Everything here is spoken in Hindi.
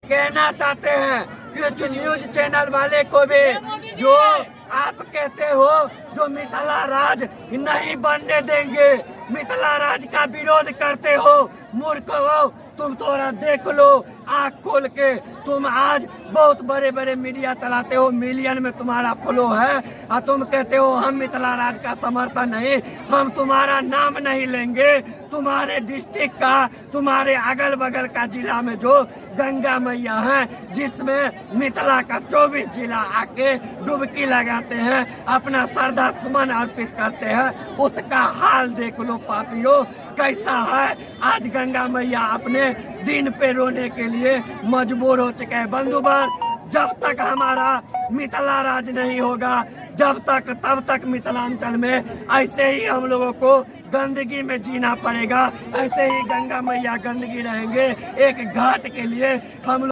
कहना चाहते हैं कुछ न्यूज चैनल वाले को भी, जो आप कहते हो जो मिथिला राज नहीं बनने देंगे, मिथिला राज का विरोध करते हो, मूर्ख हो तुम। थोड़ा देख लो आँख खोल के, तुम आज बहुत बड़े बड़े मीडिया चलाते हो, मिलियन में तुम्हारा फॉलो है, और तुम कहते हो हम मिथिला राज का समर्थन नहीं। हम तुम्हारा नाम नहीं लेंगे, तुम्हारे डिस्ट्रिक्ट का, तुम्हारे अगल बगल का जिला में जो गंगा मैया है, जिसमें मिथिला का 24 जिला आके डुबकी लगाते हैं, अपना श्रद्धा सुमन अर्पित करते हैं, उसका हाल देख लो पापियों कैसा है। आज गंगा मैया अपने दिन पे रोने के लिए मजबूर हो चुके हैं। बंधुवर, जब तक हमारा मिथिला राज नहीं होगा, जब तक तब तक मिथिलांचल में ऐसे ही हम लोगों को गंदगी में जीना पड़ेगा, ऐसे ही गंगा मैया गंदगी रहेंगे। एक घाट के लिए हम